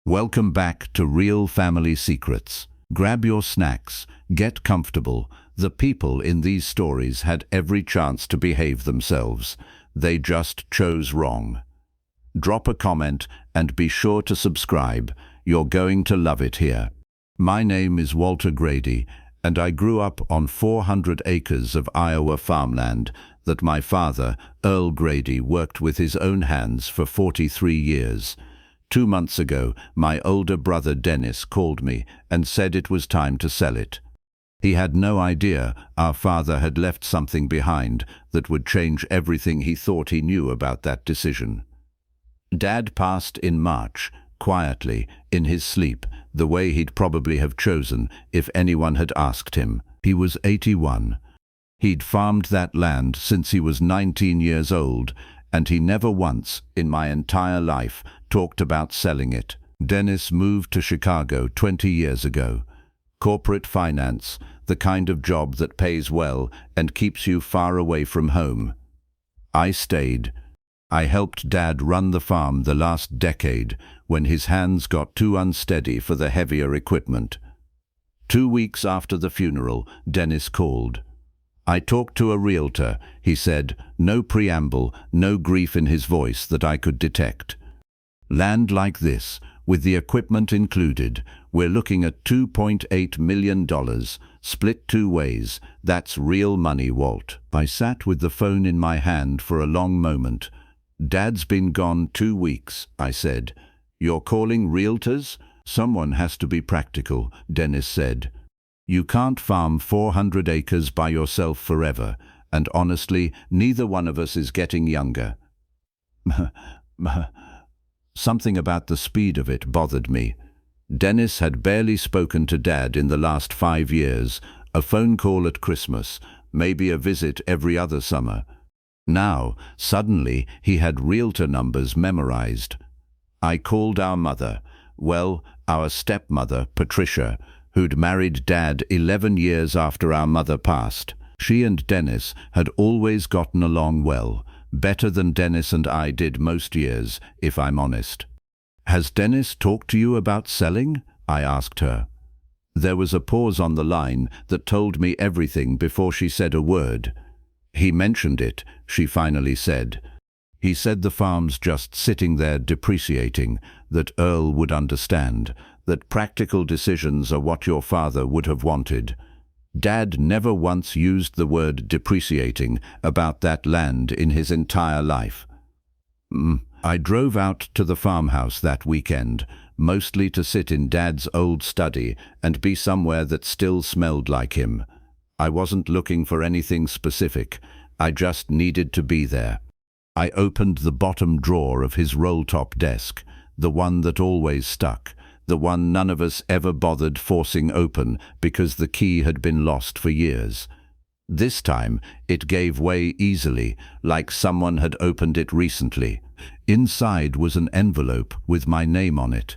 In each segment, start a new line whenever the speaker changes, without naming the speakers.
Welcome back to Real Family Secrets. Grab your snacks, get comfortable. The people in these stories had every chance to behave themselves. They just chose wrong. Drop a comment and be sure to subscribe. You're going to love it here. My name is Walter Grady, and I grew up on 400 acres of Iowa farmland that my father, Earl Grady, worked with his own hands for 43 years. 2 months ago, my older brother Dennis called me and said it was time to sell it. He had no idea our father had left something behind that would change everything he thought he knew about that decision. Dad passed in March, quietly, in his sleep, the way he'd probably have chosen if anyone had asked him. He was 81. He'd farmed that land since he was 19 years old, and he never once, in my entire life, talked about selling it. Dennis moved to Chicago 20 years ago. Corporate finance, the kind of job that pays well and keeps you far away from home. I stayed. I helped Dad run the farm the last decade when his hands got too unsteady for the heavier equipment. 2 weeks after the funeral, Dennis called. I talked to a realtor, he said, no preamble, no grief in his voice that I could detect. Land like this, with the equipment included, we're looking at $2.8 million, split 2 ways. That's real money, Walt. I sat with the phone in my hand for a long moment. Dad's been gone 2 weeks, I said. You're calling realtors? Someone has to be practical, Dennis said. You can't farm 400 acres by yourself forever, and honestly, neither one of us is getting younger. Something about the speed of it bothered me. Dennis had barely spoken to Dad in the last 5 years, a phone call at Christmas, maybe a visit every other summer. Now, suddenly, he had realtor numbers memorized. I called our mother, well, our stepmother, Patricia, who'd married Dad 11 years after our mother passed. She and Dennis had always gotten along well, better than Dennis and I did most years, if I'm honest. Has Dennis talked to you about selling? I asked her. There was a pause on the line that told me everything before she said a word. He mentioned it, she finally said. He said the farm's just sitting there depreciating, that Earl would understand, that practical decisions are what your father would have wanted. Dad never once used the word depreciating about that land in his entire life. I drove out to the farmhouse that weekend, mostly to sit in Dad's old study and be somewhere that still smelled like him. I wasn't looking for anything specific. I just needed to be there. I opened the bottom drawer of his roll-top desk, the one that always stuck, the one none of us ever bothered forcing open because the key had been lost for years. This time, it gave way easily, like someone had opened it recently. Inside was an envelope with my name on it.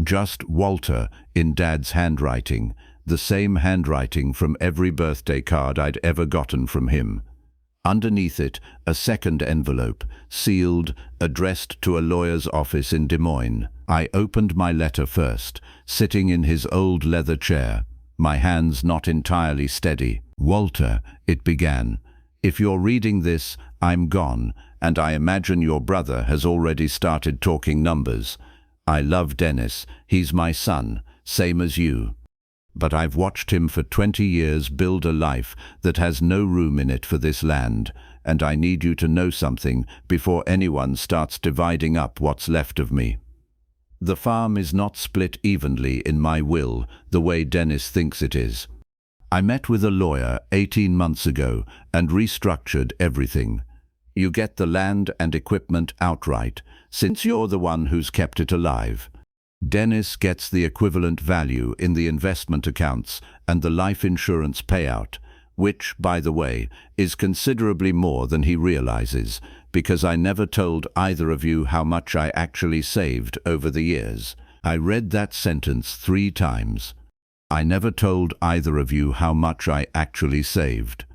Just Walter in Dad's handwriting, the same handwriting from every birthday card I'd ever gotten from him. Underneath it, a second envelope, sealed, addressed to a lawyer's office in Des Moines. I opened my letter first, sitting in his old leather chair, my hands not entirely steady. Walter, it began, if you're reading this, I'm gone, and I imagine your brother has already started talking numbers. I love Dennis, he's my son, same as you. But I've watched him for 20 years build a life that has no room in it for this land, and I need you to know something before anyone starts dividing up what's left of me. The farm is not split evenly in my will, the way Dennis thinks it is. I met with a lawyer 18 months ago and restructured everything. You get the land and equipment outright, since you're the one who's kept it alive. Dennis gets the equivalent value in the investment accounts and the life insurance payout, which, by the way, is considerably more than he realizes, because I never told either of you how much I actually saved over the years. I read that sentence 3 times. I never told either of you how much I actually saved.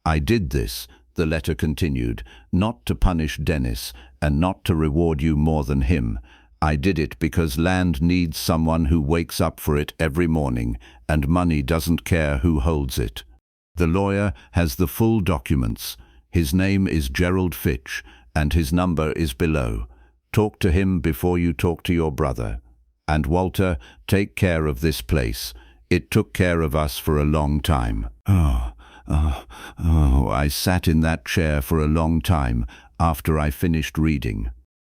I did this, the letter continued, not to punish Dennis and not to reward you more than him. I did it because land needs someone who wakes up for it every morning, and money doesn't care who holds it. The lawyer has the full documents. His name is Gerald Fitch, and his number is below. Talk to him before you talk to your brother. And Walter, take care of this place. It took care of us for a long time. I sat in that chair for a long time after I finished reading.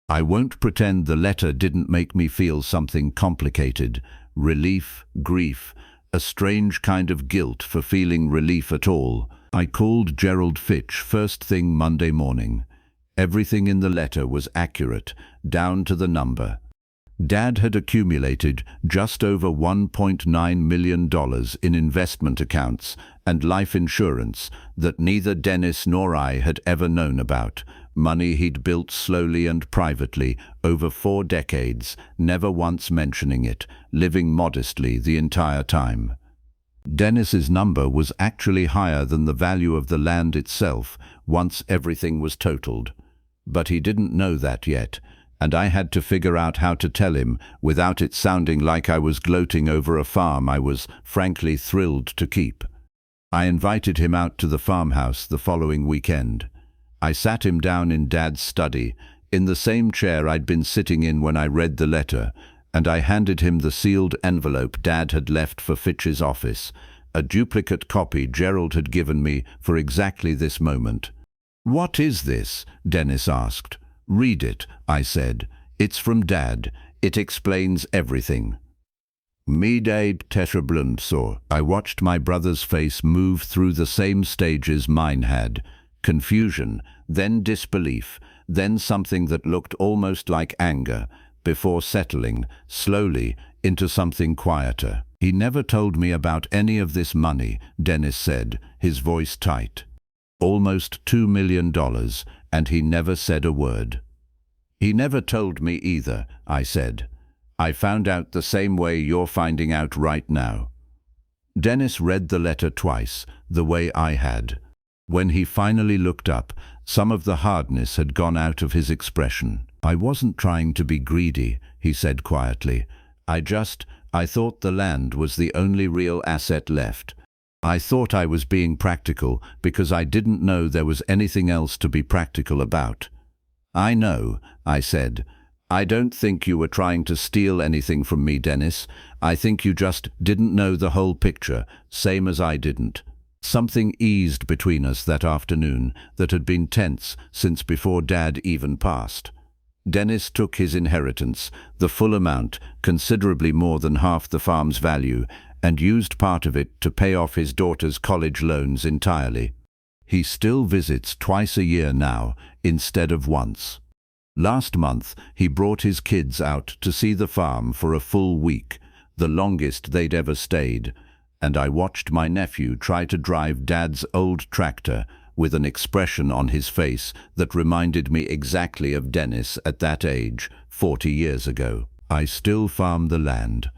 I won't pretend the letter didn't make me feel something complicated. Relief, grief, a strange kind of guilt for feeling relief at all. I called Gerald Fitch first thing Monday morning. Everything in the letter was accurate, down to the number. Dad had accumulated just over $1.9 million in investment accounts and life insurance that neither Dennis nor I had ever known about. Money he'd built slowly and privately over 4 decades, never once mentioning it, living modestly the entire time. Dennis's number was actually higher than the value of the land itself once everything was totaled. But he didn't know that yet, and I had to figure out how to tell him without it sounding like I was gloating over a farm I was frankly thrilled to keep. I invited him out to the farmhouse the following weekend. I sat him down in Dad's study, in the same chair I'd been sitting in when I read the letter, and I handed him the sealed envelope Dad had left for Fitch's office, a duplicate copy Gerald had given me for exactly this moment. "What is this?" Dennis asked. "Read it," I said. "It's from Dad. It explains everything." Midday Tetrablumsor. I watched my brother's face move through the same stages mine had. Confusion, then disbelief, then something that looked almost like anger, before settling, slowly, into something quieter. "He never told me about any of this money," Dennis said, his voice tight. "Almost $2 million, and he never said a word." "He never told me either," I said. "I found out the same way you're finding out right now." Dennis read the letter twice, the way I had. When he finally looked up, some of the hardness had gone out of his expression. "I wasn't trying to be greedy," he said quietly. I thought the land was the only real asset left. I thought I was being practical because I didn't know there was anything else to be practical about." "I know," I said. "I don't think you were trying to steal anything from me, Dennis. I think you just didn't know the whole picture, same as I didn't." Something eased between us that afternoon that had been tense since before Dad even passed. Dennis took his inheritance, the full amount, considerably more than half the farm's value, and used part of it to pay off his daughter's college loans entirely. He still visits twice a year now, instead of once. Last month, he brought his kids out to see the farm for a full week, the longest they'd ever stayed, and I watched my nephew try to drive Dad's old tractor with an expression on his face that reminded me exactly of Dennis at that age, 40 years ago. I still farm the land.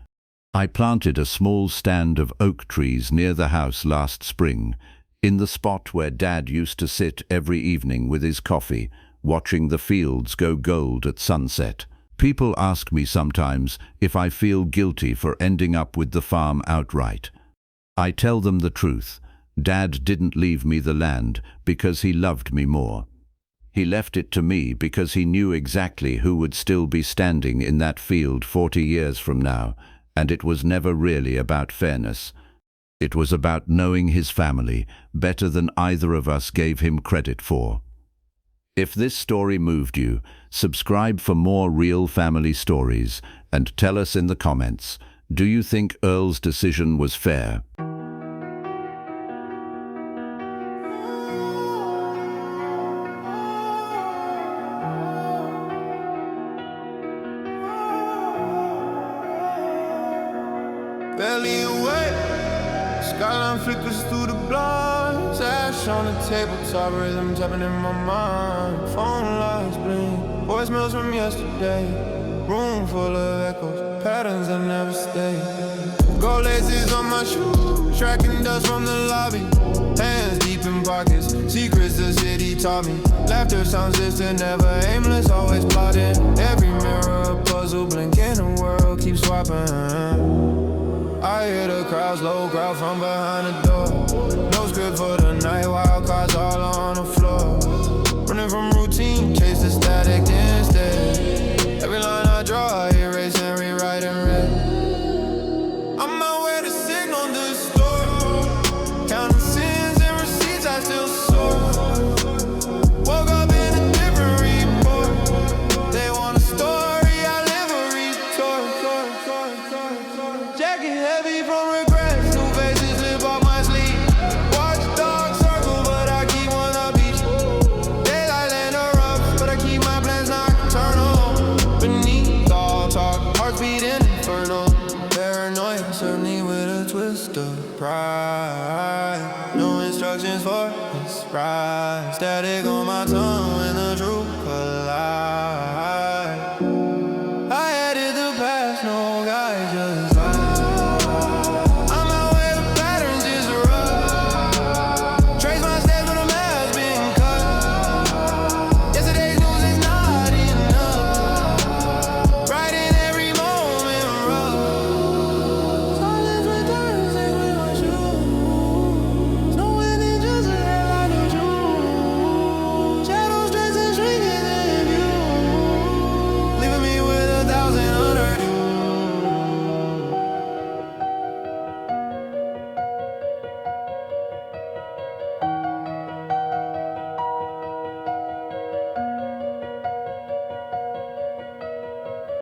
I planted a small stand of oak trees near the house last spring, in the spot where Dad used to sit every evening with his coffee, watching the fields go gold at sunset. People ask me sometimes if I feel guilty for ending up with the farm outright. I tell them the truth. Dad didn't leave me the land because he loved me more. He left it to me because he knew exactly who would still be standing in that field 40 years from now, and it was never really about fairness. It was about knowing his family better than either of us gave him credit for. If this story moved you, subscribe for more real family stories and tell us in the comments, do you think Earl's decision was fair?
Barely awake, skyline flickers through the blinds. Ash on the tabletop, rhythm tapping in my mind. Phone lights blink, voicemails from yesterday. Room full of echoes, patterns that never stay. Gold laces on my shoes, tracking dust from the lobby. Hands deep in pockets. Secrets the city taught me. Laughter sounds distant, never aimless, always plotting. Every mirror a puzzle, blinking the world keeps swapping. I hear the crowds low growl from behind the door. No script for the night, wild cards all on the floor. Running from routine, chase the static instead. Every line I draw, I erase and rewrite in red. I'm out where the signal distort. Counting sins and receipts, I still soar. Woke up in a different report. They want a story, I live a retort. Jacket heavy from regrets, new faces slip off my sleeve. Watch dog circle, but I keep one up each. Daylight land erupts, but I keep my plans nocturnal. Beneath all talk, hearts beating inferno. Paranoia, certainly with a twist of pride. No instructions for this ride. Static on my tongue when the truth collide. I added the past, no guide, just